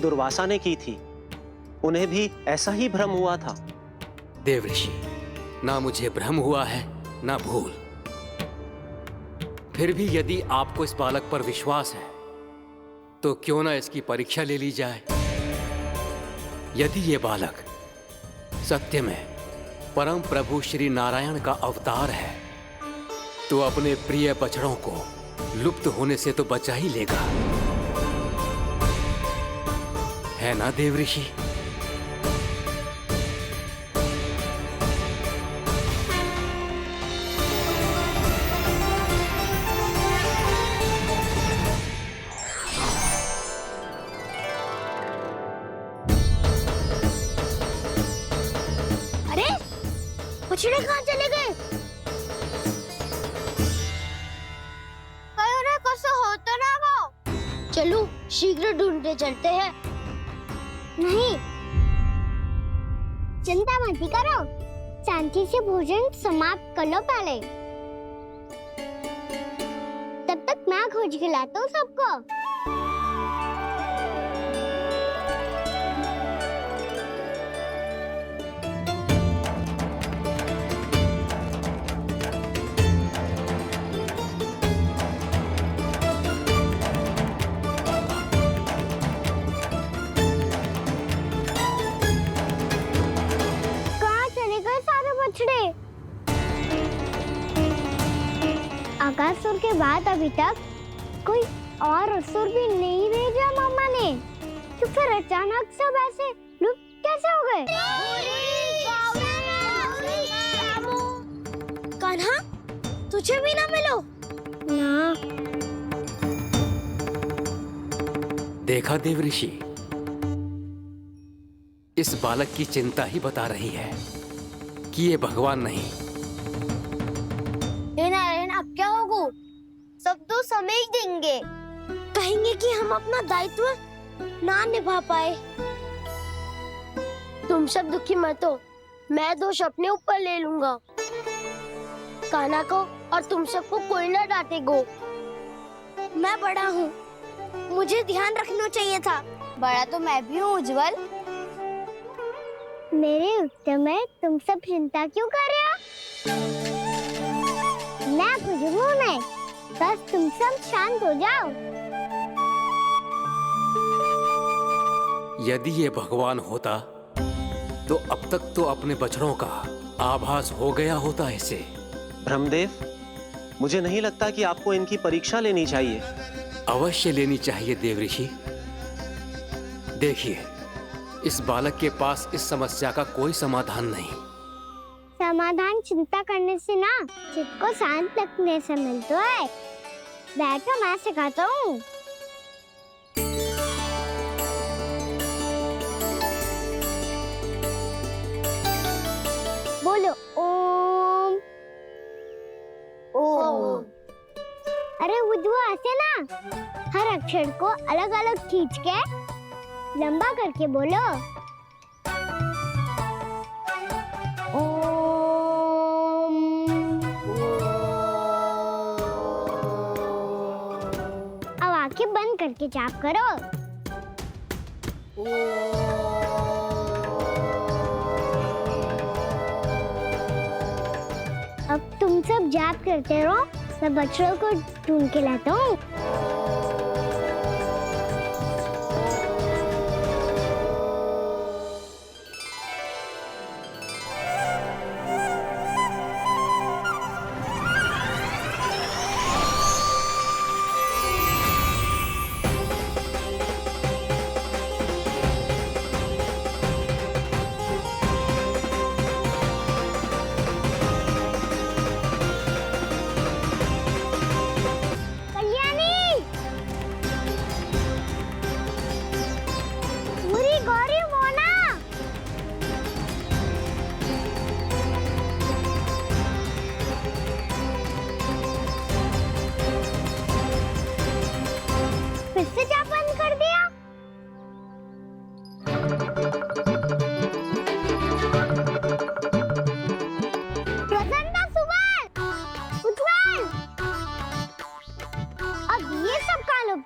दुर्वासा ने की थी, उन्हें भी ऐसा ही भ्रम हुआ था। देवऋषि, ना मुझे भ्रम हुआ है ना भूल। फिर भी यदि आपको इस बालक पर विश्वास है तो क्यों ना इसकी परीक्षा ले ली जाए। यदि ये बालक सत्य में परम प्रभु श्री नारायण का अवतार है तो अपने प्रिय बछड़ों को लुप्त होने से तो बचा ही लेगा, है ना देवऋषि? बछड़े कहाँ चले गए? कैसे हो तो ना वो। चलो शीघ्र ढूंढते चलते हैं। नहीं, चिंता मत करो, शांति से भोजन समाप्त कर लो पहले। तब तक मैं खोज के लाता हूँ सबको। आकासुर के बाद अभी तक कोई और असुर भी नहीं भेजा मामा ने, तो फिर अचानक सब ऐसे लुप्त कैसे हो गए? कान्हा, तुझे भी ना मिलो ना। देखा देवऋषि, इस बालक की चिंता ही बता रही है कि ये भगवान नहीं। नारायण, अब क्या होगा? सब तो समझ देंगे, कहेंगे कि हम अपना दायित्व ना निभा पाए। तुम सब दुखी मत हो, मैं दोष अपने ऊपर ले लूंगा। कान्हा को और तुम सबको कोई ना डांटेगो। मैं बड़ा हूँ, मुझे ध्यान रखना चाहिए था। बड़ा तो मैं भी हूँ उज्जवल। मेरे उत्तर में तुम सब चिंता क्यों कर रहे हो? मैं बुजुर्ग नहीं, बस तुम सब शांत हो जाओ। यदि ये भगवान होता तो अब तक तो अपने बछड़ों का आभास हो गया होता इसे। ब्रह्मदेव, मुझे नहीं लगता कि आपको इनकी परीक्षा लेनी चाहिए। अवश्य लेनी चाहिए देवऋषि। देखिए, इस बालक के पास इस समस्या का कोई समाधान नहीं। समाधान चिंता करने से ना, चित्त को शांत रखने से मिलता है। बैठो, मैं सिखाता हूँ। बोलो ओम। ओम। अरे उद्वा, ऐसे ना हर अक्षर को अलग अलग खींच के लंबा करके बोलो। अब आंखें बंद करके जाप करो। अब तुम सब जाप करते रहो, मैं बच्चों को ढूंढ के लाता हूँ।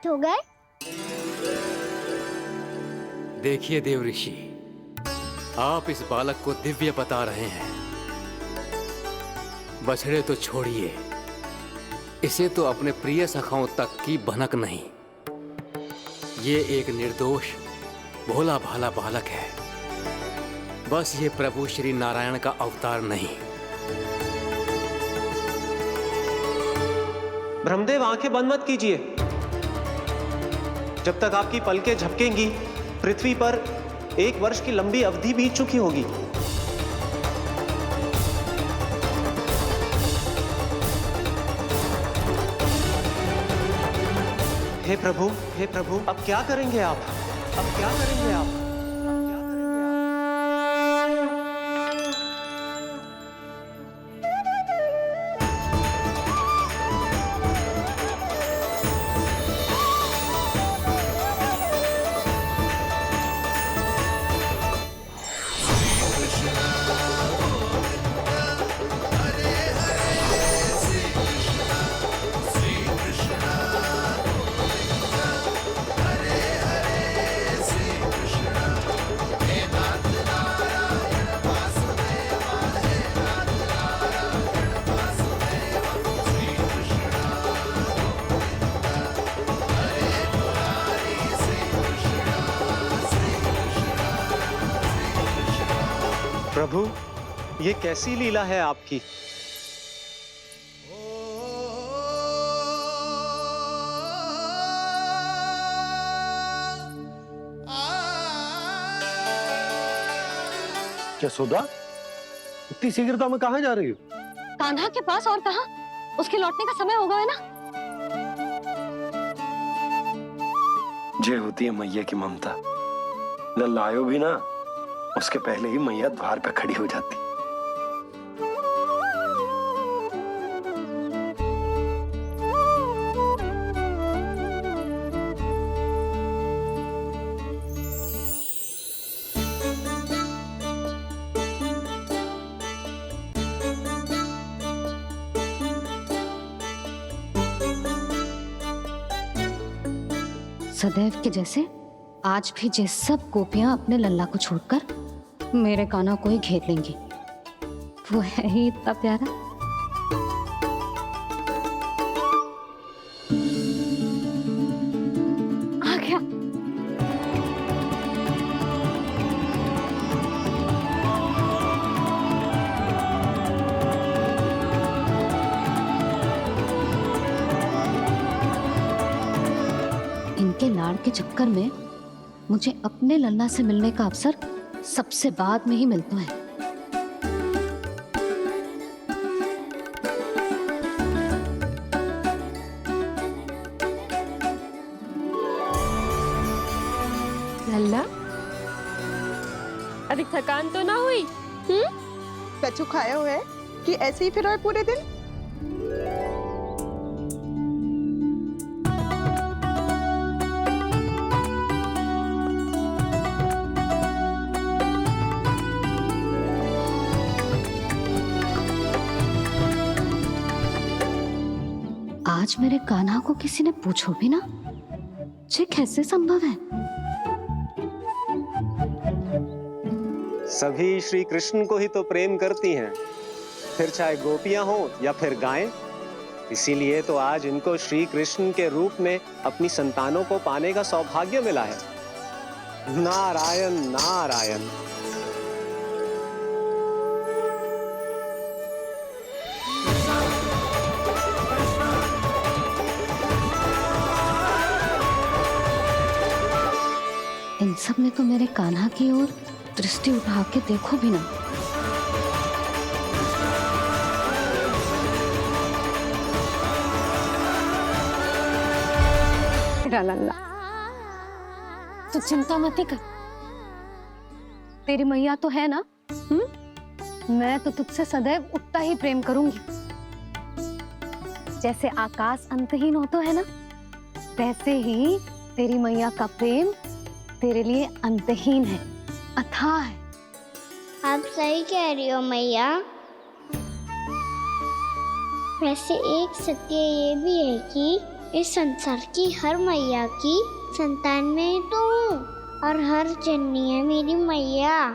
हो गए। देखिए देव ऋषि, आप इस बालक को दिव्य बता रहे हैं। बछड़े तो छोड़िए, इसे तो अपने प्रिय सखाओं तक की भनक नहीं। ये एक निर्दोष भोला भाला बालक है, बस ये प्रभु श्री नारायण का अवतार नहीं। ब्रह्मदेव, आंखें बंद मत कीजिए। जब तक आपकी पलकें झपकेंगी, पृथ्वी पर 1 वर्ष की लंबी अवधि बीत चुकी होगी। हे प्रभु, अब क्या करेंगे आप? अब क्या करेंगे आप? प्रभु, ये कैसी लीला है आपकी? यशोदा, इतनी शीघ्रता में कहाँ जा रही हो? कान्हा के पास, और कहाँ? उसके लौटने का समय हो गया है ना। जे होती है मैया की ममता, लल्लायो भी ना, उसके पहले ही मैया द्वार पे खड़ी हो जाती। सदैव के जैसे आज भी जे सब गोपियां अपने लल्ला को छोड़कर मेरे कान्हा को ही घेर लेंगी। वो है ही इतना प्यारा। आ गया। इनके लाड़ के चक्कर में मुझे अपने लल्ला से मिलने का अवसर सबसे बाद में ही मिलता है। लल्ला, अधिक थकान तो ना हुई? कछु खाया हुआ है कि ऐसे ही फिर रहे पूरे दिन? आज मेरे कान्हा को किसी ने पूछो भी ना, ये कैसे संभव है? सभी श्री कृष्ण को ही तो प्रेम करती हैं, फिर चाहे गोपियां हो या फिर गायें। इसीलिए तो आज इनको श्री कृष्ण के रूप में अपनी संतानों को पाने का सौभाग्य मिला है। नारायण नारायण। इन सब ने तो मेरे कान्हा की ओर दृष्टि उठा के देखो भी ना। लल्ला, तू चिंता मत कर, तेरी मैया तो है ना। मैं तो तुझसे सदैव उतना ही प्रेम करूंगी। जैसे आकाश अंतहीन होता है ना, वैसे ही तेरी मैया का प्रेम तेरे लिए अंतहीन है, अथाह है। आप सही कह रही हो मैया। वैसे एक सत्य ये भी है कि इस संसार की हर मैया की संतान में तो हूँ, और हर चन्नी है मेरी मैया।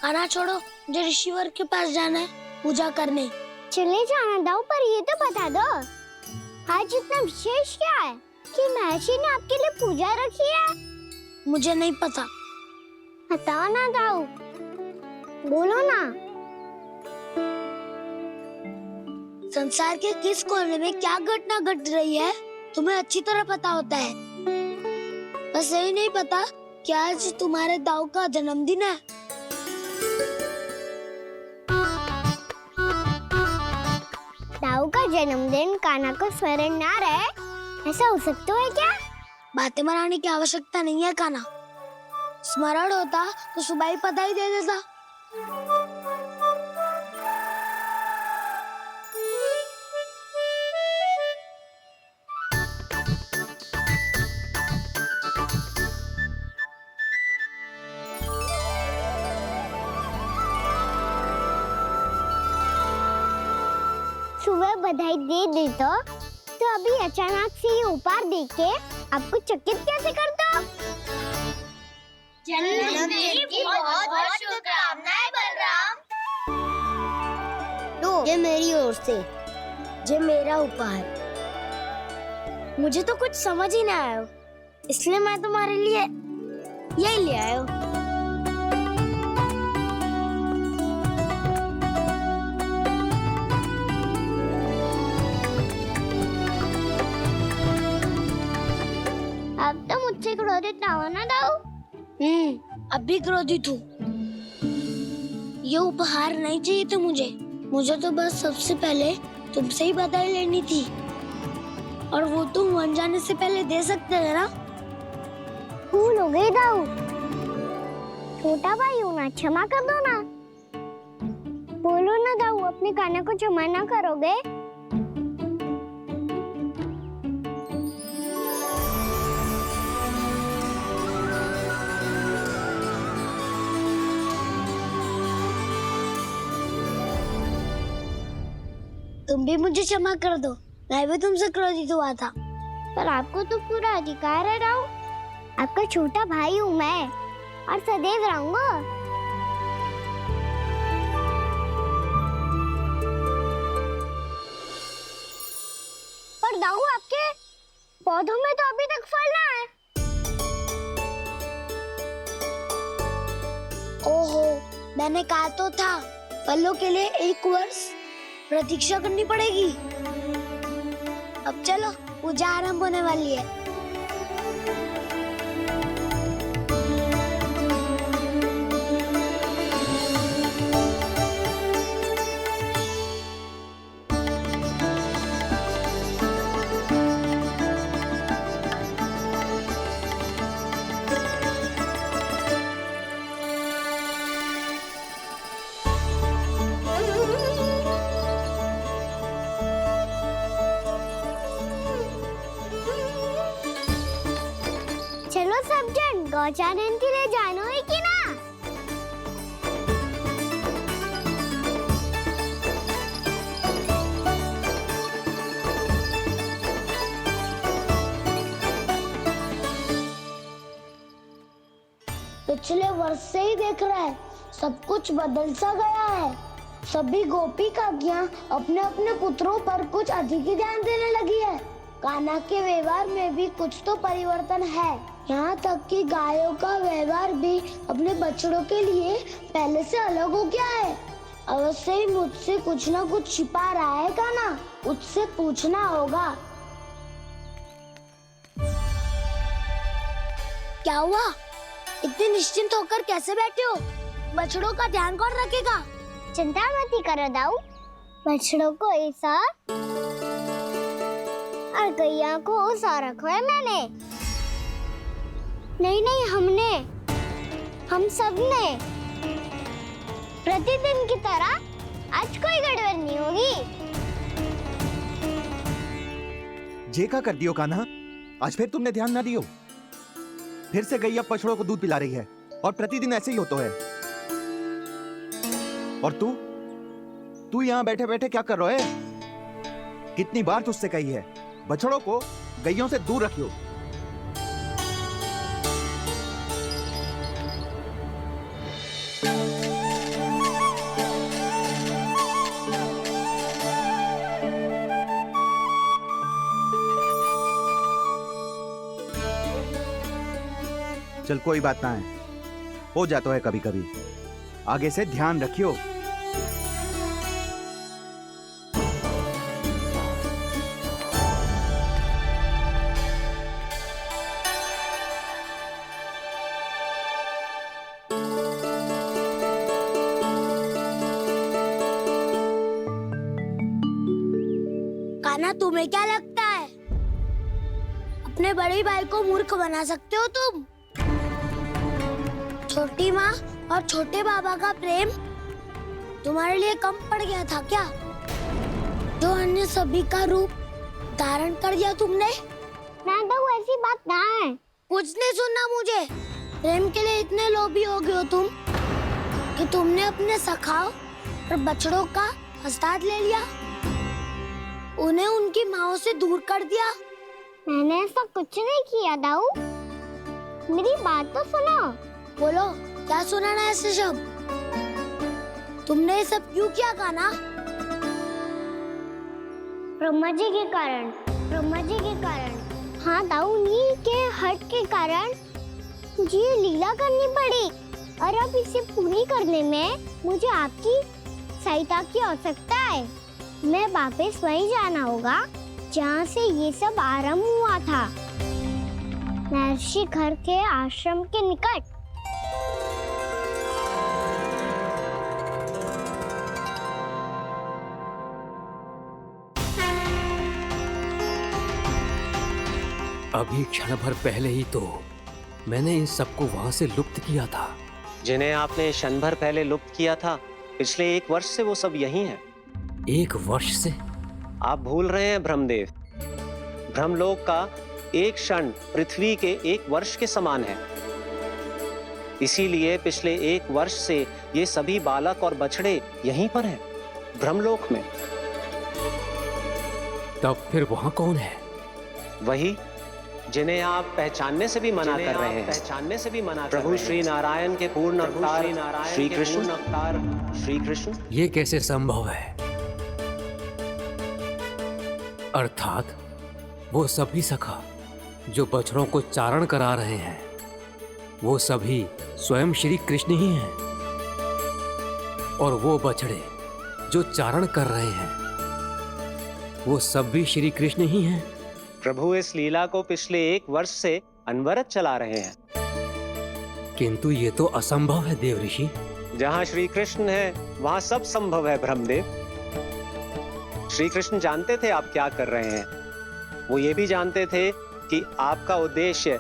खाना छोड़ो, मुझे ऋषिवर के पास जाना है पूजा करने। चले जाना दाऊ, पर ये तो बता दो आज इतना विशेष क्या है कि महर्षि ने आपके लिए पूजा रखी है? मुझे नहीं पता। बताओ ना दाऊ, बोलो ना। संसार के किस कोने में क्या घटना घट रही है तुम्हें अच्छी तरह पता होता है। बस यही नहीं पता कि आज तुम्हारे दाऊ का जन्मदिन है। दाऊ का जन्मदिन कान्हा को स्मरण ना रहे, ऐसा हो सकता है क्या? बातें बनाने की आवश्यकता नहीं है कान्हा, स्मरण होता तो सुबह ही पता ही दे देता। सुबह बधाई दे दी तो अभी अचानक से ये उपहार देख के आपको चकित कैसे कर दो? जन्मदिन की बहुत शुभकामनाएं बलराम। लो, ये मेरी ओर से, ये मेरा उपहार। मुझे तो कुछ समझ ही ना आया, इसलिए मैं तुम्हारे लिए यही ले आया हूँ। अब तो मुझसे क्रोधित ना होना दाऊ। अब भी क्रोधित हूँ। ये उपहार नहीं चाहिए था मुझे तो बस सबसे पहले तुमसे ही बधाई लेनी थी, और वो तुम बन जाने से पहले दे सकते थे ना। भूल हो गई दाऊ, छोटा भाई हूँ ना, क्षमा कर दो ना। बोलो ना दाऊ, अपने कान्हा को क्षमा ना करोगे? तुम भी मुझे क्षमा कर दो, मैं भी तुमसे क्रोधित हुआ था। पर आपको तो पूरा अधिकार है राव, आपका छोटा भाई हूँ मैं और सदैव रहूंगा। पर दाऊ, आपके पौधों में तो अभी तक फल ना है। ओहो, मैंने कहा तो था फलों के लिए 1 वर्ष प्रतीक्षा करनी पड़ेगी। अब चलो, पूजा आरंभ होने वाली है। चलो सब जन गौचारण के लिए जानो है कि ना? पिछले वर्ष से ही देख रहा है, सब कुछ बदल सा गया है। सभी गोपी काकियां अपने अपने पुत्रों पर कुछ अधिक ही ध्यान देने लगी है। कान्हा के व्यवहार में भी कुछ तो परिवर्तन है। यहाँ तक कि गायों का व्यवहार भी अपने बछड़ों के लिए पहले से अलग हो गया है। अवश्य ही मुझसे कुछ ना कुछ छिपा रहा है कान्हा, उससे पूछना होगा। क्या हुआ? इतने निश्चिंत होकर कैसे बैठे हो? बछड़ों का ध्यान कौन रखेगा? चिंता मत करो दाऊ, बछड़ों को ऐसा और गैया को ऐसा रखा है मैंने। नहीं, हमने, हम सब ने। प्रतिदिन की तरह आज कोई गड़बड़ नहीं होगी। जे का कर दियो कान्हा, आज फिर तुमने ध्यान ना दियो। फिर से गैया बछड़ों को दूध पिला रही है और प्रतिदिन ऐसे ही होता है। और तू यहाँ बैठे बैठे क्या कर रहा है? कितनी बार तुझसे कही है बछड़ों को गैयों से दूर रखियो। चल कोई बात ना है, हो जाता है कभी कभी। आगे से ध्यान रखियो। कान्हा, तुम्हें क्या लगता है अपने बड़े भाई को मूर्ख बना सकते हो तुम? छोटी माँ और छोटे बाबा का प्रेम तुम्हारे लिए कम पड़ गया था क्या? जो अन्य सभी का रूप धारण कर दिया तुमने? तो ऐसी बात ना है। कुछ नहीं सुनना मुझे। प्रेम के लिए इतने लोभी हो गए हो तुम कि तुमने अपने सखाओ और बछड़ों का हस्ताक्षर ले लिया, उन्हें उनकी माँओं से दूर कर दिया। मैंने ऐसा कुछ नहीं किया दाऊ, मेरी बात तो सुनो। बोलो, क्या सुनाना है ऐसे शब्द? तुमने ये सब क्यों किया कान्हा? ब्रह्मा जी के कारण। ब्रह्मा जी के कारण? हाँ दाऊ, नील के हट के कारण मुझे ये लीला करनी पड़ी, और अब इसे पूरी करने में मुझे आपकी सहायता की आवश्यकता है। मैं वापस वहीं जाना होगा जहाँ से ये सब आरंभ हुआ था, महर्षि घर के आश्रम के निकट। अभी क्षण भर पहले ही तो मैंने इन सबको वहां से लुप्त किया था। जिन्हें आपने क्षण भर पहले लुप्त किया था, पिछले 1 वर्ष से वो सब यही हैं। 1 वर्ष से? आप भूल रहे हैं ब्रह्मदेव। ब्रह्मलोक का एक क्षण पृथ्वी के 1 वर्ष के समान है। इसीलिए पिछले 1 वर्ष से ये सभी बालक और बछड़े यहीं पर हैं, ब्रह्मलोक में। तब फिर वहां कौन है? वही जिन्हें आप पहचानने से भी मना कर रहे हैं। पहचानने से भी मना प्रभु श्री नारायण के पूर्ण अवतार श्री कृष्ण। ये कैसे संभव है? अर्थात वो सभी सखा जो बछड़ों को चारण करा रहे हैं, वो सभी स्वयं श्री कृष्ण ही हैं, और वो बछड़े जो चारण कर रहे हैं, वो सब भी श्री कृष्ण ही हैं। प्रभु इस लीला को पिछले 1 वर्ष से अनवरत चला रहे हैं। किंतु ये तो असंभव है देव ऋषि। जहाँ श्री कृष्ण है वहाँ सब संभव है ब्रह्मदेव। श्री कृष्ण जानते थे आप क्या कर रहे हैं। वो ये भी जानते थे कि आपका उद्देश्य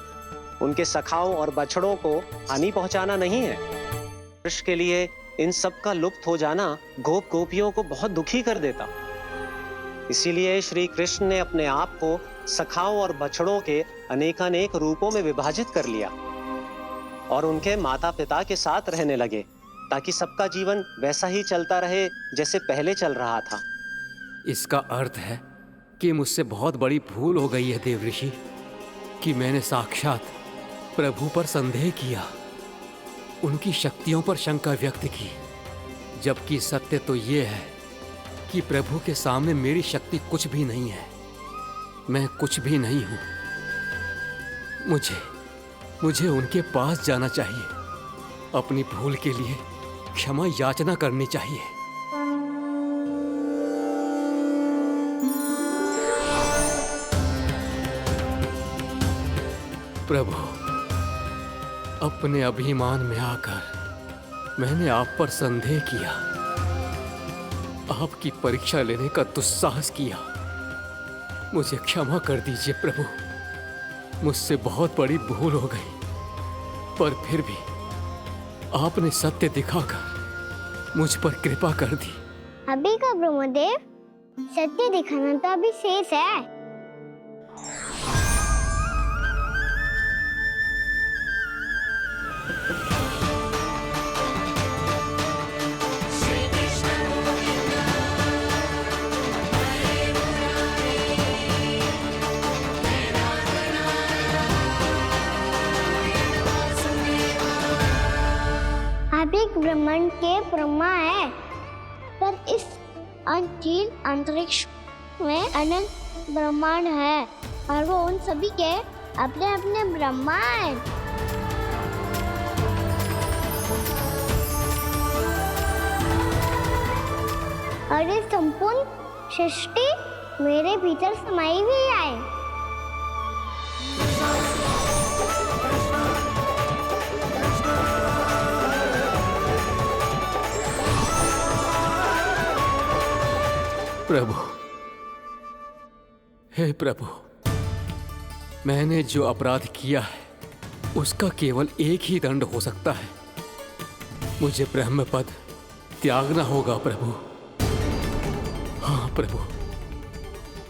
उनके सखाओं और बछड़ों को हानि पहुंचाना नहीं है। कृष्ण के लिए इन सब का लुप्त हो जाना गोप गोपियों को बहुत दुखी कर देता। इसीलिए श्री कृष्ण ने अपने आप को सखाओं और बछड़ों के अनेकानेक रूपों में विभाजित कर लिया और उनके माता पिता के साथ रहने लगे, ताकि सबका जीवन वैसा ही चलता रहे जैसे पहले चल रहा था। इसका अर्थ है कि मुझसे बहुत बड़ी भूल हो गई है देव ऋषि, कि मैंने साक्षात प्रभु पर संदेह किया, उनकी शक्तियों पर शंका व्यक्त की, जबकि सत्य तो ये है कि प्रभु के सामने मेरी शक्ति कुछ भी नहीं है। मैं कुछ भी नहीं हूं। मुझे उनके पास जाना चाहिए, अपनी भूल के लिए क्षमा याचना करनी चाहिए। प्रभु, अपने अभिमान में आकर मैंने आप पर संदेह किया, आपकी परीक्षा लेने का दुस्साहस किया। मुझे क्षमा कर दीजिए प्रभु, मुझसे बहुत बड़ी भूल हो गई, पर फिर भी आपने सत्य दिखाकर मुझ पर कृपा कर दी। अभी का ब्रह्मदेव, सत्य दिखाना तो अभी शेष है। आप एक ब्रह्मांड के ब्रह्मा है, पर इस अनंत अंतरिक्ष में अनंत ब्रह्मांड है और वो उन सभी के अपने अपने ब्रह्मा हैं। और ये संपूर्ण सृष्टि मेरे भीतर समाई हुई है। प्रभु, हे प्रभु, मैंने जो अपराध किया है उसका केवल एक ही दंड हो सकता है। मुझे ब्रह्म पद त्यागना होगा प्रभु। हाँ प्रभु,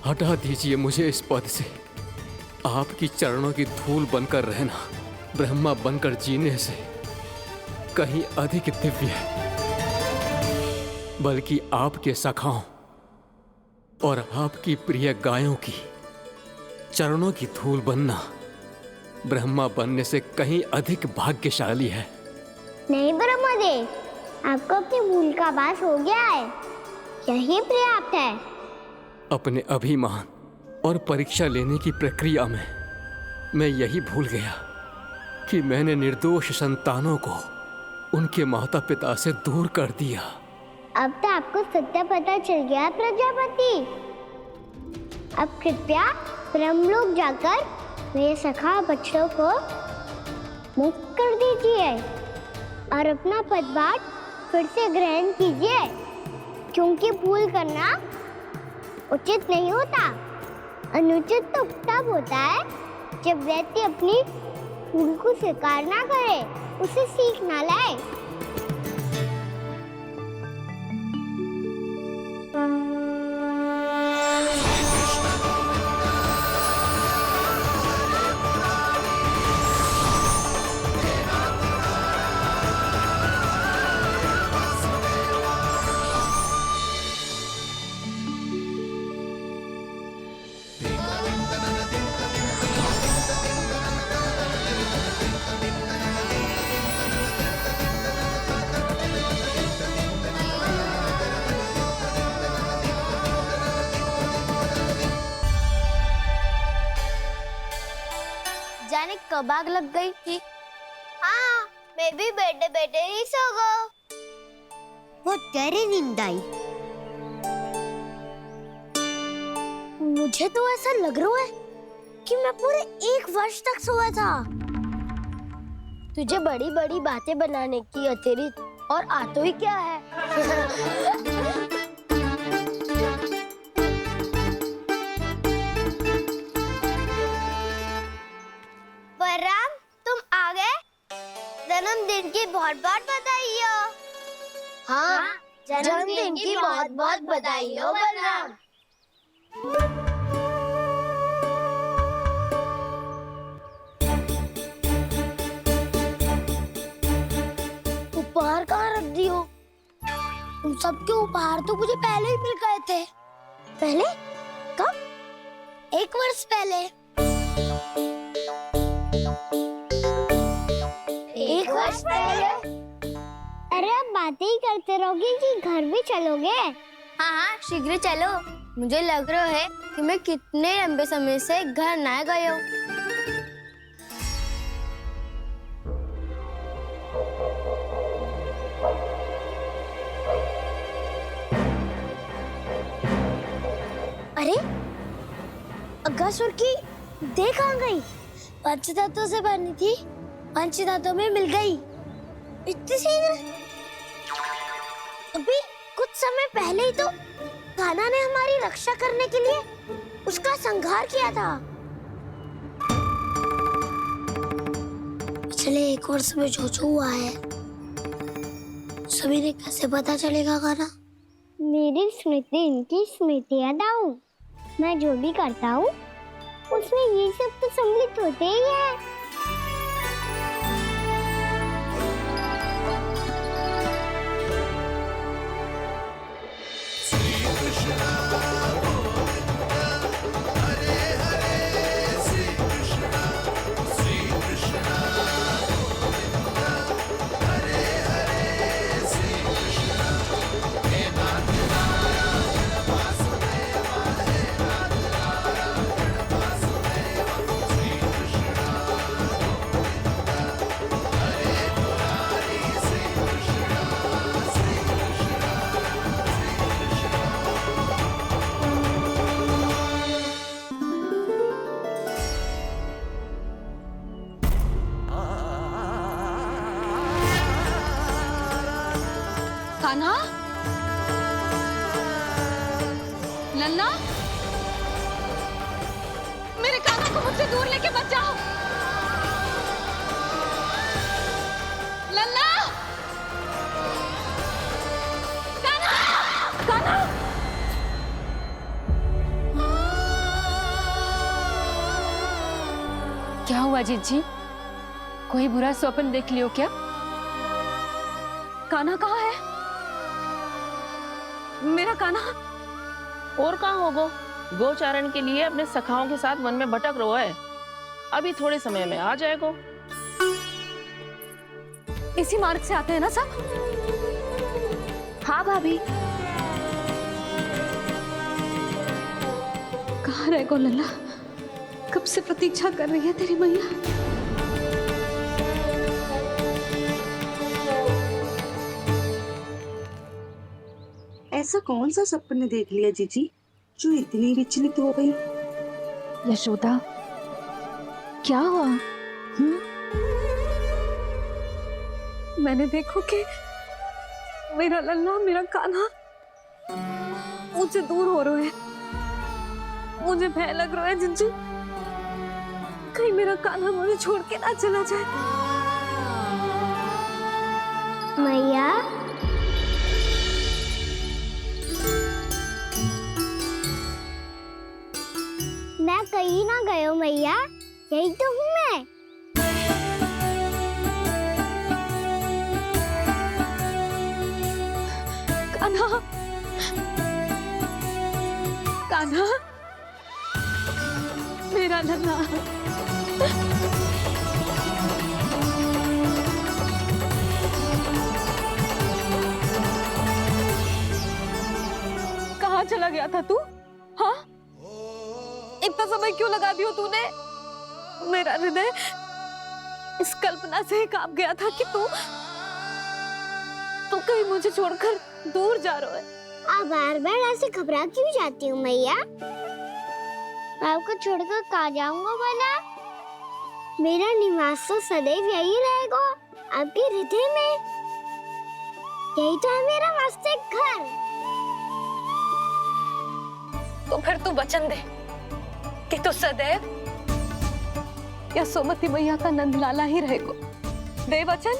हटा दीजिए मुझे इस पद से। आपकी चरणों की धूल बनकर रहना ब्रह्मा बनकर जीने से कहीं अधिक दिव्य है। बल्कि आपके सखाओं और आपकी प्रिय गायों की चरणों की धूल बनना ब्रह्मा बनने से कहीं अधिक भाग्यशाली है। नहीं ब्रह्मदेव, आपको अपनी भूल का आभास हो गया है, यही पर्याप्त है। अपने अभिमान और परीक्षा लेने की प्रक्रिया में मैं यही भूल गया कि मैंने निर्दोष संतानों को उनके माता पिता से दूर कर दिया। अब तो आपको सत्य पता चल गया प्रजापति। अब कृपया ब्रह्मलोक जाकर मेरे सखा बच्चों को मुक्त कर दीजिए और अपना पदभार फिर से ग्रहण कीजिए, क्योंकि भूल करना उचित नहीं होता। अनुचित तो तब होता है जब व्यक्ति अपनी भूल को स्वीकार ना करे, उसे सीख ना लाए। जाने कब आग लग गई थी। हाँ, मैं भी बैठे बैठे ही सो गई। वो तेरी नींद आई। मुझे तो ऐसा लग रहा है कि मैं पूरे 1 वर्ष तक सोया था। तुझे बड़ी बड़ी बातें बनाने की अतिरिक्त और आता ही क्या है। बलराम, तुम आ गए? जन्मदिन की बहुत बहुत बधाई हो। हाँ, जन्मदिन की बहुत बहुत बधाई हो बलराम। उपहार कहाँ रख दियो? तुम सबके उपहार तो मुझे पहले ही मिल गए थे। पहले? कब? 1 वर्ष पहले। 1 वर्ष पहले? अरे अब बातें ही करते रहोगे कि घर भी चलोगे? हाँ हाँ, शीघ्र चलो। मुझे लग रहा है कि मैं कितने लंबे समय से घर ना गए हूँ। अरे अगासुर की देह कहाँ गई? पंचतत्वों से बनी थी, पंचतत्वों में मिल गई। इतनी शीघ्र? अभी कुछ समय पहले ही तो कान्हा ने हमारी रक्षा करने के लिए उसका संहार किया था। पिछले 1 वर्ष में जो जो हुआ है सवेरे कैसे पता चलेगा कान्हा? मेरी स्मृति इनकी स्मृति अदाऊं। मैं जो भी करता हूँ उसमें ये सब तो सम्मिलित होते ही है। कान्हा, लल्ला, मेरे कान्हा को मुझसे दूर लेके मत जाओ। लल्ला, कान्हा, कान्हा। क्या हुआ जीजी? कोई बुरा स्वप्न देख लियो क्या? कान्हा कहाँ है? मेरा कान्हा? और कहाँ होगो? गोचारण के लिए अपने सखाओं के साथ वन में भटक रहा है। अभी थोड़े समय में आ जाएगा। इसी मार्ग से आते हैं ना सब? हाँ भाभी। कहाँ रह गो लल्ला? कब से प्रतीक्षा कर रही है तेरी मैया। ऐसा कौन सा सपने देख लिया जीजी जो इतनी विचलित हो गई? यशोदा, क्या हुआ? मैंने देखो कि मेरा लल्ला, मेरा कान्हा मुझे दूर हो रहे हैं। मुझे भय लग रहा है जिज्जू, कहीं मेरा कान्हा मुझे छोड़ के ना चला जाए। मैया, मैं कहीं ना गयो मैया, यही तो हूँ मैं। कान्हा, कान्हा, मेरा लल्ला। कहाँ चला गया था तू? हाँ, इतना समय क्यों लगा दियो तूने? मेरा हृदय इस कल्पना से ही कांप गया था कि तू कहीं मुझे छोड़कर दूर जा रहा है। आप बार बार ऐसे घबरा क्यों जाती हूँ मैया? आपको छोड़कर कहाँ जाऊंगा भला? मेरा निवास तो सदैव यही रहेगा, आपके हृदय में। यही तो है मेरा वास्तविक घर। तो फिर तू वचन दे कि तू सदैव या सोमती मैया का नंदलाला ही रहेगा। दे वचन।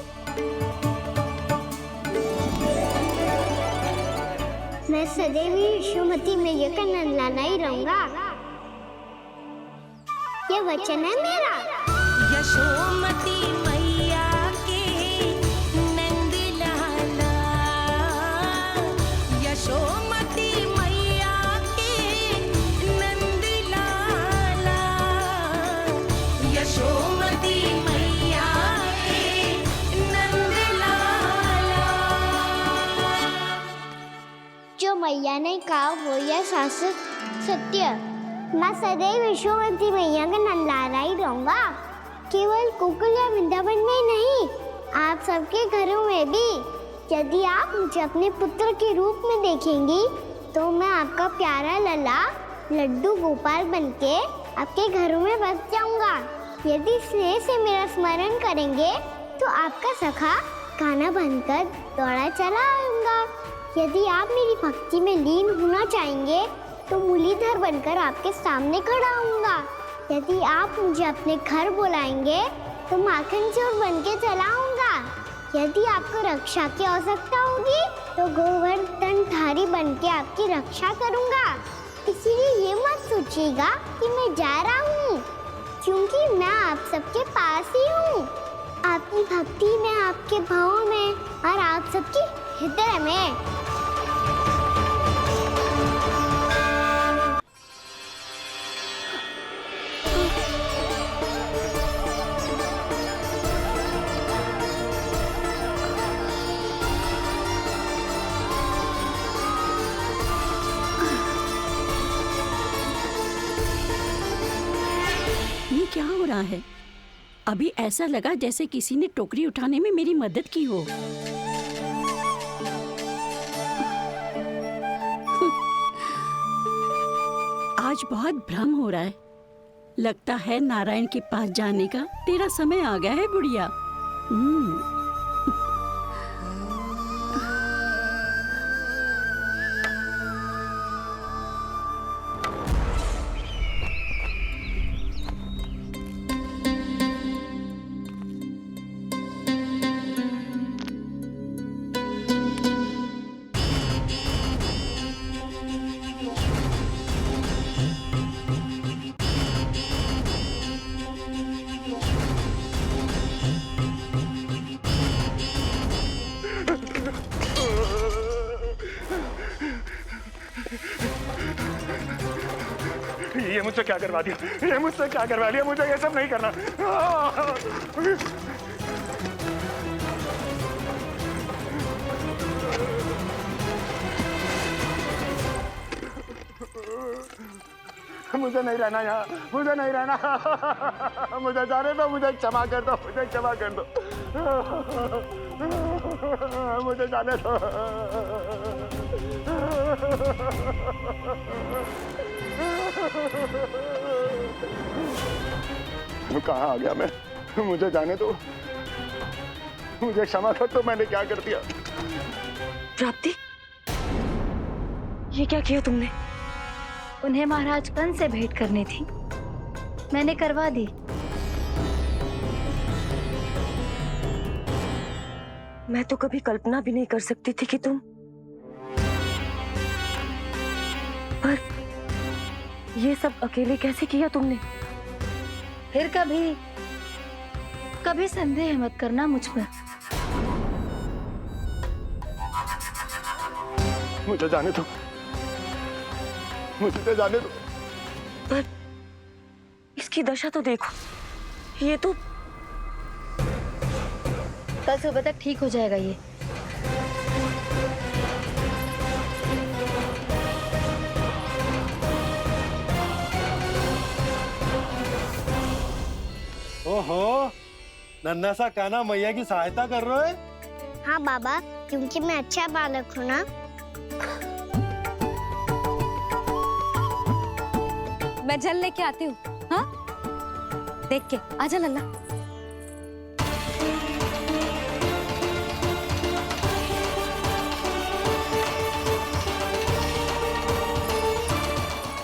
मैं सदैव ही यशोमती मैया का नंदलाला ही रहूंगा। ये वचन है मेरा। यशोमती मैया के नंदलाला, यशोमती मैया के नंदलाला, यशोमती मैया के नंदलाला। जो मैया ने कहा वो यह शाश्वत सत्य। मैं सदैव यशोमती मैया का नंदलाला ही रहूंगा। केवल गोकुल या वृंदावन में नहीं, आप सबके घरों में भी। यदि आप मुझे अपने पुत्र के रूप में देखेंगी तो मैं आपका प्यारा लल्ला लड्डू गोपाल बनके आपके घरों में बस जाऊंगा। यदि स्नेह से मेरा स्मरण करेंगे तो आपका सखा कान्हा बनकर दौड़ा चला आऊंगा। यदि आप मेरी भक्ति में लीन होना चाहेंगे तो मुरलीधर बनकर आपके सामने खड़ा होऊंगा। यदि आप मुझे अपने घर बुलाएंगे तो माखन चोर बनके चला आऊंगा। यदि आपको रक्षा की आवश्यकता होगी तो गोवर्धनधारी बन के आपकी रक्षा करूंगा। इसीलिए ये मत सोचिएगा कि मैं जा रहा हूँ, क्योंकि मैं आप सबके पास ही हूँ, आपकी भक्ति में, आपके भावों में और आप सबके हृदय में। ये क्या हो रहा है? अभी ऐसा लगा जैसे किसी ने टोकरी उठाने में मेरी मदद की हो। आज बहुत भ्रम हो रहा है। लगता है नारायण के पास जाने का तेरा समय आ गया है बुढ़िया। ये मुझसे क्या करवा दिया? ये मुझसे क्या करवा लिया? मुझे ये सब नहीं करना। मुझे नहीं रहना यहाँ, मुझे नहीं रहना। मुझे जाने दो, मुझे क्षमा कर दो, मुझे क्षमा कर दो, मुझे जाने दो। कहाँ आ गया मैं? मुझे जाने दो, मुझे क्षमा कर दो। मैंने क्या कर दिया? प्राप्ति, ये क्या किया तुमने? उन्हें महाराज कंस से भेंट करनी थी, मैंने करवा दी। मैं तो कभी कल्पना भी नहीं कर सकती थी कि तुम, पर ये सब अकेले कैसे किया तुमने? फिर कभी संदेह मत करना मुझ पर। मुझे जाने दो, मुझे जाने दो। पर इसकी दशा तो देखो, ये तो कल सुबह तक ठीक हो जाएगा ये। ओहो, नन्हा सा कान्हा मैया की सहायता कर रहे हो? हाँ बाबा, क्योंकि मैं अच्छा बालक हूँ ना। मैं जल लेके आती हूँ। हाँ, देख के आजा लल्ला।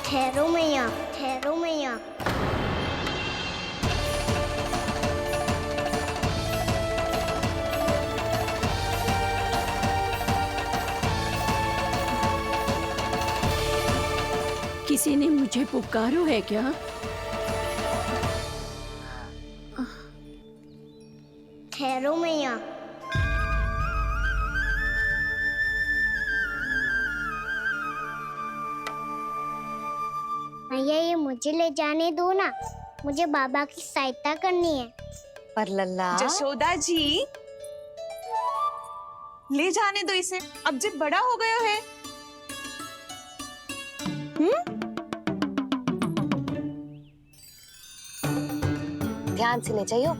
ठहरो मैया, ठहरो मैया। किसी ने मुझे पुकारो है क्या? ठहरो मैया। मैया, ये मुझे ले जाने दो ना, मुझे बाबा की सहायता करनी है। पर लल्ला, जशोदा जी, ले जाने दो इसे, अब जब बड़ा हो गया है। ध्यान से ले जाइयो।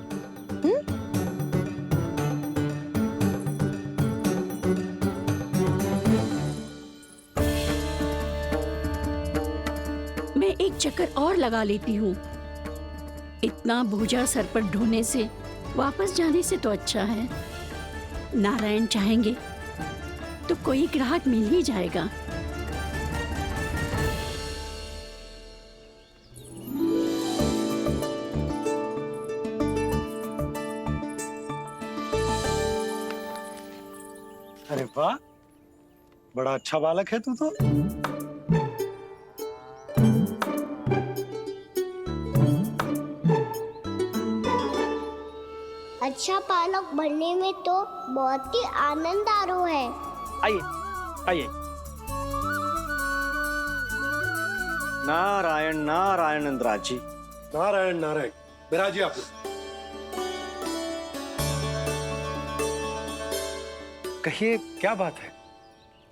मैं एक चक्कर और लगा लेती हूँ। इतना बोझा सर पर ढोने से वापस जाने से तो अच्छा है। नारायण चाहेंगे तो कोई ग्राहक मिल ही जाएगा। बड़ा अच्छा बालक है तू तो। अच्छा बालक बनने में तो बहुत ही आनंद आ रहा है। आइए आइए। नारायण नारायण नंदराज जी। नारायण नारायण। बिराजिए आप लोग। कहिए क्या बात है?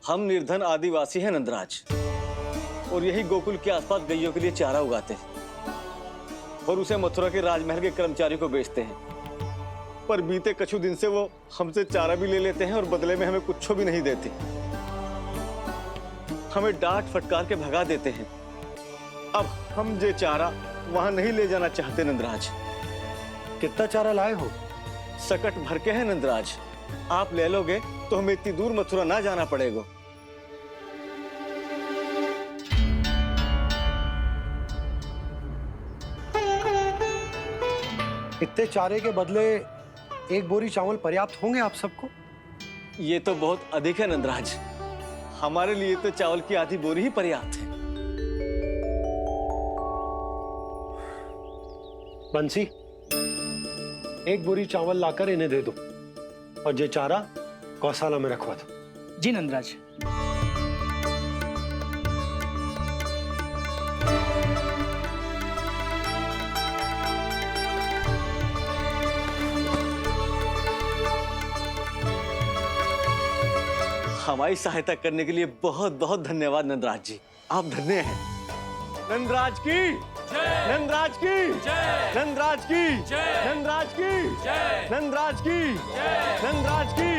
हम निर्धन आदिवासी हैं नंदराज, और यही गोकुल के आसपास गैयों के लिए चारा उगाते हैं और उसे मथुरा के राजमहल के कर्मचारियों को बेचते हैं। पर बीते कुछ दिन से वो हमसे चारा भी ले लेते हैं और बदले में हमें कुछ भी नहीं देते। हमें डांट फटकार के भगा देते हैं। अब हम ये चारा वहां नहीं ले जाना चाहते नंदराज। कितना चारा लाए हो? सकट भर के है नंदराज। आप ले लोगे तो हमें इतनी दूर मथुरा ना जाना पड़ेगा। इतने चारे के बदले एक बोरी चावल पर्याप्त होंगे आप सबको? ये तो बहुत अधिक है नंदराज। हमारे लिए तो चावल की आधी बोरी ही पर्याप्त है। बंसी, एक बोरी चावल लाकर इन्हें दे दो और ये चारा गौशाला में रखवा दो। जी नंदराज। हमारी सहायता करने के लिए बहुत बहुत धन्यवाद नंदराज जी। आप धन्य हैं। नंदराज की नंदराज की नंदराज की नंदराज की नंदराज की नंदराज की।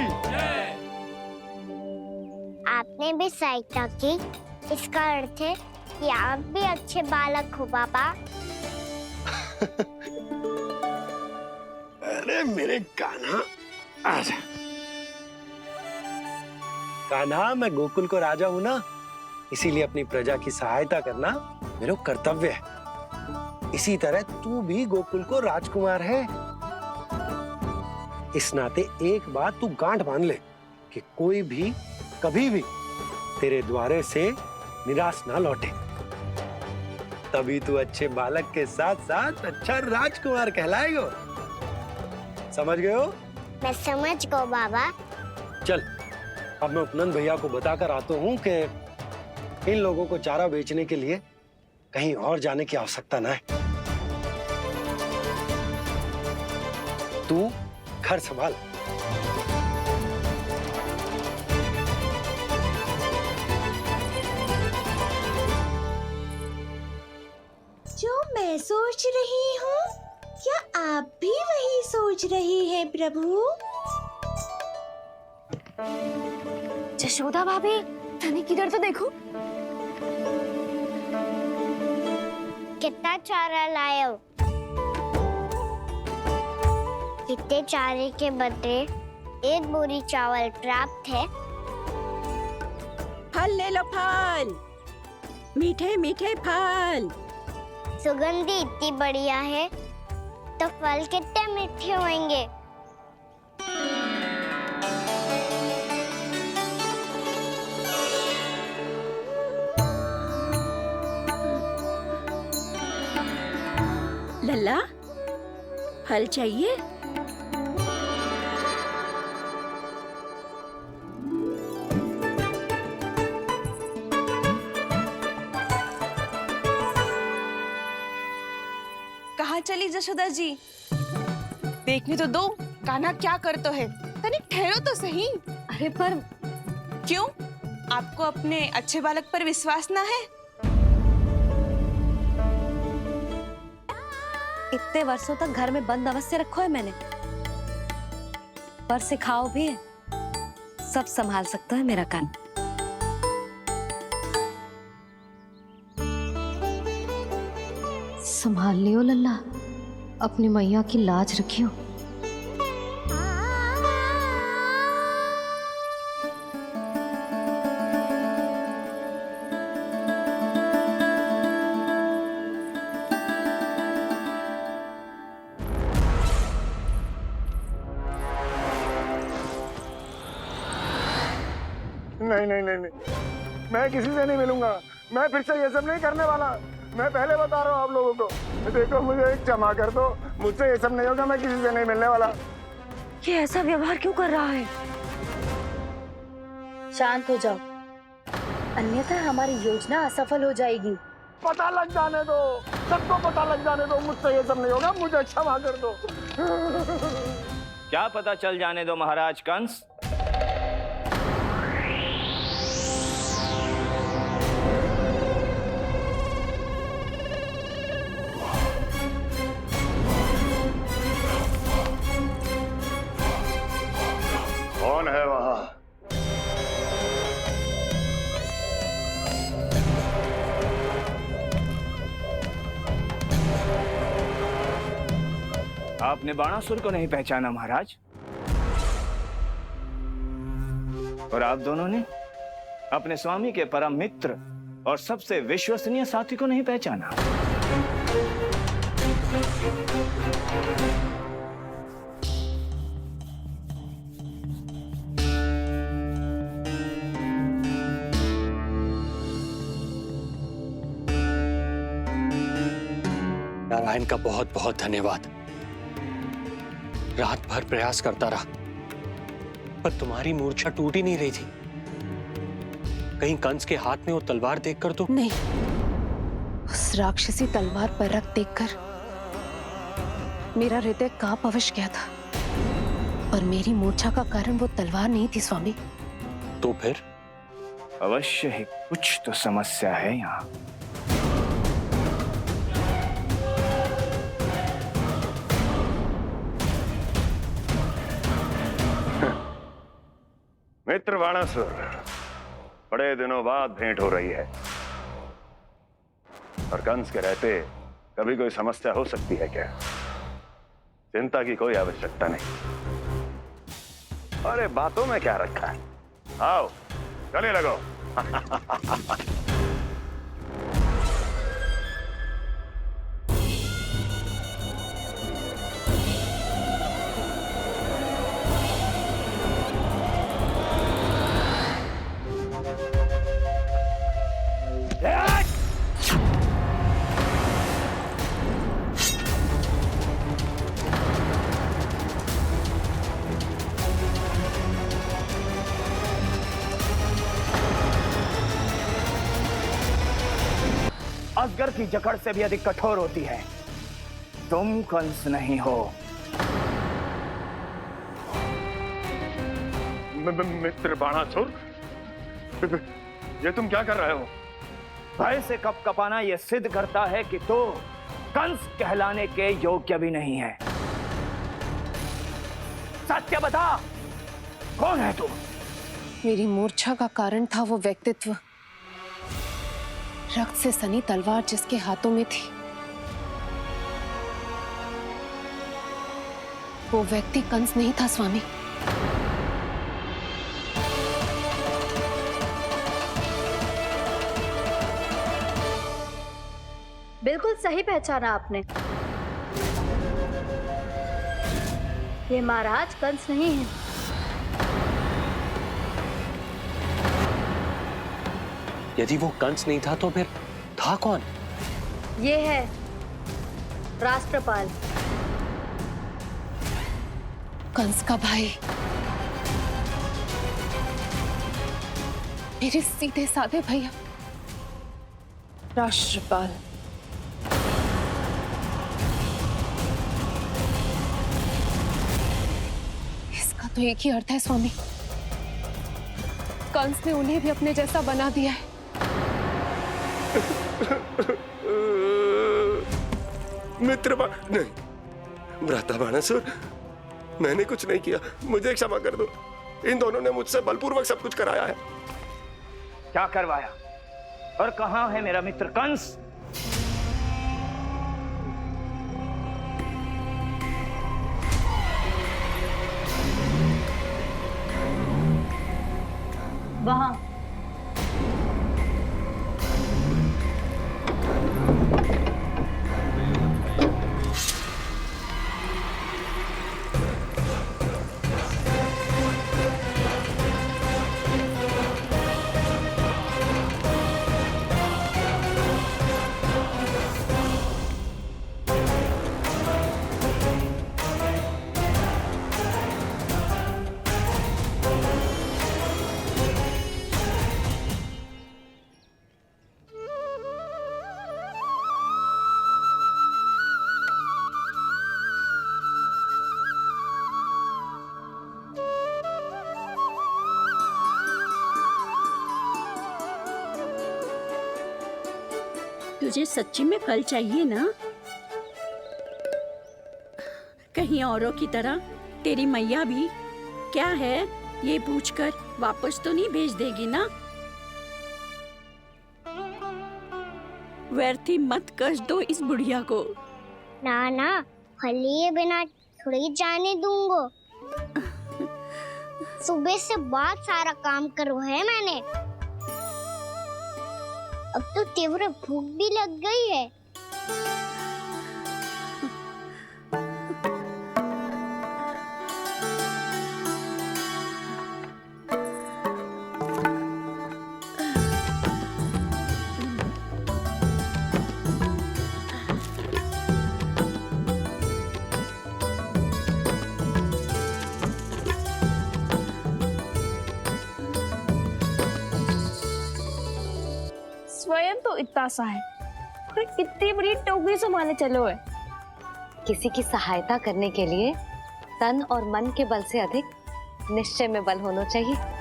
आपने भी सहायता की, इसका अर्थ है कि आप भी अच्छे बालक हो पापा। अरे मेरे कान्हा, आजा। कान्हा, मैं गोकुल को राजा हूं ना, इसीलिए अपनी प्रजा की सहायता करना मेरा कर्तव्य है। इसी तरह तू भी गोकुल को राजकुमार है। इस नाते एक बात तू गांठ बांध ले कि कोई भी कभी भी तेरे द्वारे से निराश ना लौटे। तभी तू अच्छे बालक के साथ साथ अच्छा राजकुमार कहलाएगा। समझ गए हो? मैं समझ गया बाबा। चल, अब मैं उपनंद भैया को बताकर आता हूँ कि इन लोगों को चारा बेचने के लिए कहीं और जाने की आवश्यकता ना है। तू घर संभाल। जो मैं सोच रही हूँ, क्या आप भी वही सोच रही हैं प्रभु? जशोदा भाभी, तनिक इधर तो देखो। कितना चारा लाए हो? इतने चारे के बदले एक बोरी चावल प्राप्त है। फल ले लो, फल, मीठे मीठे फल। सुगंधी इतनी बढ़िया है तो फल कितने मीठे होंगे। लल्ला, फल चाहिए? कहाँ चली जशोदा जी? देखने तो दो, कान्हा क्या करते है। तनिक ठहरो तो सही। अरे पर क्यों? आपको अपने अच्छे बालक पर विश्वास ना है? इतने वर्षों तक घर में बंद अवस्था रखो है मैंने, पर सिखाओ भी है। सब संभाल सकता है मेरा कान। संभाल लियो लल्ला, अपनी मैया की लाज रखियो। नहीं नहीं नहीं नहीं नहीं, मैं किसी से नहीं मिलूंगा। मैं फिर से ये सब नहीं करने वाला। मैं पहले बता रहा हूँ आप लोगों को। देखो मुझे एक क्षमा कर दो, मुझसे ये सब नहीं होगा। मैं किसी से नहीं मिलने वाला। ये ऐसा व्यवहार क्यों कर रहा है? शांत हो जाओ, अन्यथा हमारी योजना असफल हो जाएगी। पता लग जाने दो, सबको पता लग जाने दो। मुझसे ये सब नहीं होगा, मुझे क्षमा कर दो। क्या पता चल जाने दो महाराज कंस? कौन है वहां? आपने बाणासुर को नहीं पहचाना महाराज, और आप दोनों ने अपने स्वामी के परम मित्र और सबसे विश्वसनीय साथी को नहीं पहचाना। नारायण का बहुत बहुत धन्यवाद। रात भर प्रयास करता रहा, पर तुम्हारी मूर्छा टूट ही नहीं रही थी। कहीं कंस के हाथ में वो तलवार देखकर तो नहीं, उस राक्षसी तलवार पर रख देखकर मेरा हृदय कांप अवश गया था, और मेरी मूर्छा का कारण वो तलवार नहीं थी स्वामी। तो फिर? अवश्य ही कुछ तो समस्या है यहाँ। मित्र बाणासुर, बड़े दिनों बाद भेंट हो रही है, और कंस के रहते कभी कोई समस्या हो सकती है क्या? चिंता की कोई आवश्यकता नहीं। अरे बातों में क्या रखा है, आओ गले लगो। अजगर की जकड़ से भी अधिक कठोर होती है। तुम कंस नहीं हो। मित्र बाणासुर, ये तुम क्या कर रहे हो? भय से कपकपाना यह सिद्ध करता है कि तो कंस कहलाने के योग्य भी नहीं है। सत्य बता, कौन है तू? मेरी मूर्छा का कारण था वो व्यक्तित्व, रक्त से सनी तलवार जिसके हाथों में थी। वो व्यक्ति कंस नहीं था स्वामी। बिल्कुल सही पहचाना आपने। ये महाराज कंस नहीं है। यदि वो कंस नहीं था तो फिर था कौन? ये है राष्ट्रपाल, कंस का भाई। मेरे सीधे साधे भैया राष्ट्रपाल। इसका तो एक ही अर्थ है स्वामी, कंस ने उन्हें भी अपने जैसा बना दिया है। मित्र नहीं, भ्राता बाणासुर, मैंने कुछ नहीं किया, मुझे क्षमा कर दो। इन दोनों ने मुझसे बलपूर्वक सब कुछ कराया है। क्या करवाया? और कहां है मेरा मित्र कंस? वहां। तुझे सच्ची में फल चाहिए ना? कहीं औरों की तरह तेरी मैया भी क्या है ये पूछकर वापस तो नहीं भेज देगी ना? व्यर्थ ही मत कष्ट दो इस बुढ़िया को। ना ना, फल लिए बिना थोड़ी जाने दूंगा। सुबह से बहुत सारा काम करो है मैंने। अब तो तीव्र भूख भी लग गई है। स्वयं तो इतना सा है, और इतनी बड़ी टोकरी संभाले चलो है। किसी की सहायता करने के लिए तन और मन के बल से अधिक निश्चय में बल होना चाहिए।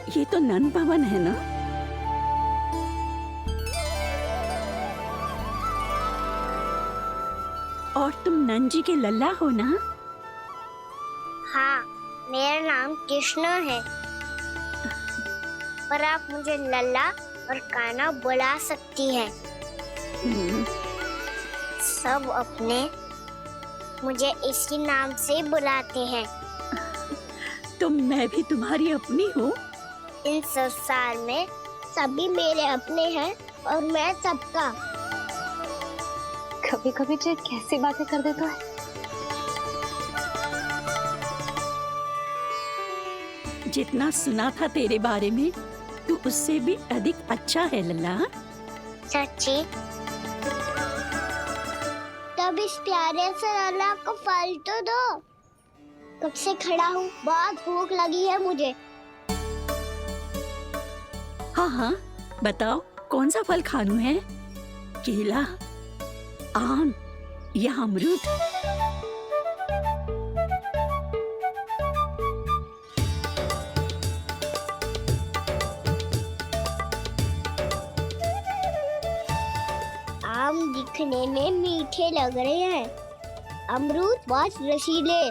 ये तो नन भवन है ना? और तुम नन जी के लल्ला हो ना? हाँ, मेरा नाम कृष्ण है, पर आप मुझे लल्ला और कान्हा बुला सकती हैं। सब अपने मुझे इसी नाम से बुलाते हैं। तो मैं भी तुम्हारी अपनी हूँ। इस संसार में सभी मेरे अपने हैं और मैं सबका। कभी कभी जो कैसी बातें कर देता है। जितना सुना था तेरे बारे में, तू उससे भी अधिक अच्छा है लल्ला। सच्ची? तब इस प्यारे से लल्ला को फल तो दो। कब से खड़ा हूँ, बहुत भूख लगी है मुझे। हाँ हाँ, बताओ कौन सा फल खानू है? केला, आम या अमरूद? आम दिखने में मीठे लग रहे हैं, अमरूद बहुत रसीले,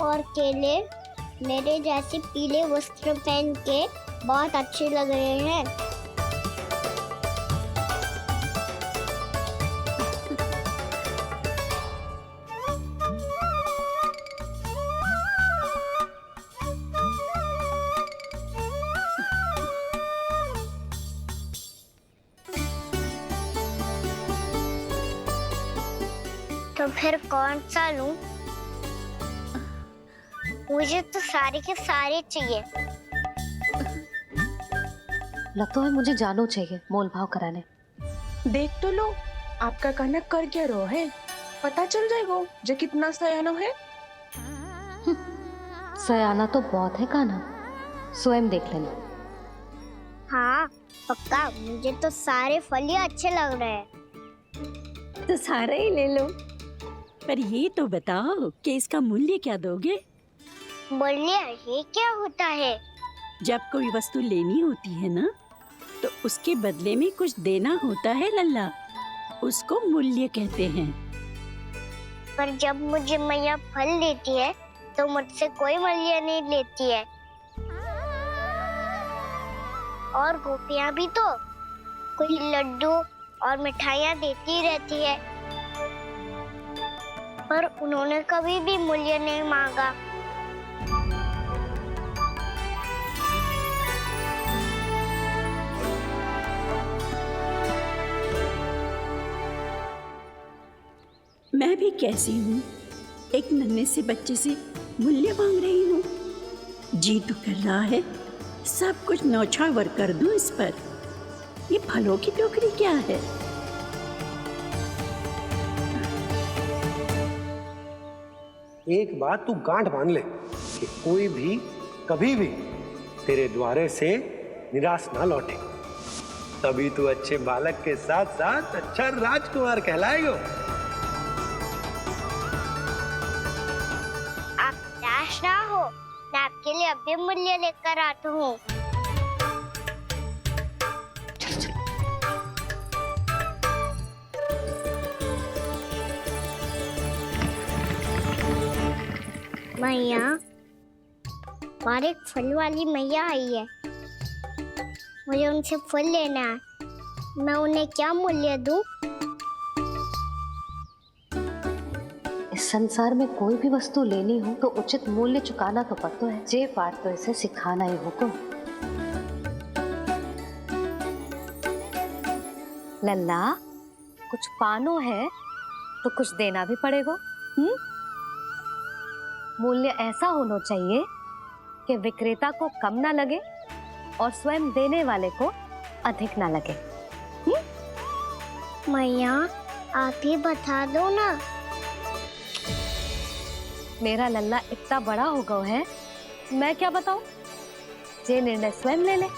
और केले मेरे जैसे पीले वस्त्र पहन के बहुत अच्छे लग रहे हैं। तो फिर कौन सा लूं? मुझे तो सारे के सारे चाहिए। लगता है मुझे जानो चाहिए मोल भाव कराने। देख तो लो, आपका कान्हा कर क्या रहा है, पता चल जाएगा जो कितना सयाना है। सयाना तो बहुत है कान्हा, स्वयं देख लेना। हाँ पक्का, मुझे तो सारे फल ही अच्छे लग रहे हैं। तो सारा ही ले लो। पर ये तो बताओ कि इसका मूल्य क्या दोगे? मूल्य ये क्या होता है? जब कोई वस्तु लेनी होती है ना, तो उसके बदले में कुछ देना होता है लल्ला, उसको मूल्य कहते हैं। पर जब मुझे मैया फल देती है तो मुझसे कोई मूल्य नहीं लेती है। और गोपियां भी तो कोई लड्डू और मिठाइयाँ देती रहती है, पर उन्होंने कभी भी मूल्य नहीं मांगा। मैं भी कैसी हूँ, एक नन्हे से बच्चे से मूल्य मांग रही हूँ। जी तो कर रहा है सब कुछ न्यौछावर कर दूं इस पर। ये फलों की टोकरी क्या है? एक बात तू गांठ बांध ले कि कोई भी कभी भी तेरे द्वारे से निराश ना लौटे, तभी तू अच्छे बालक के साथ साथ अच्छा राजकुमार कहलाएगा। आप निराश ना हो, मैं आपके लिए अभी मूल्य लेकर आता हूँ। मैया, हमारे एक फल वाली मैया आई है, मुझे उनसे फल लेना है। मैं उन्हें क्या मूल्य दूं? इस संसार में कोई भी वस्तु लेनी हो तो उचित मूल्य चुकाना तो पड़ता है। जे पाठ तो इसे सिखाना ही होगा। लल्ला, कुछ पानो है तो कुछ देना भी पड़ेगा। मूल्य ऐसा होना चाहिए कि विक्रेता को कम ना लगे और स्वयं देने वाले को अधिक ना लगे। मैया, आप ही बता दो ना। मेरा लल्ला इतना बड़ा हो गया है, मैं क्या बताऊं? ये निर्णय स्वयं ले ले।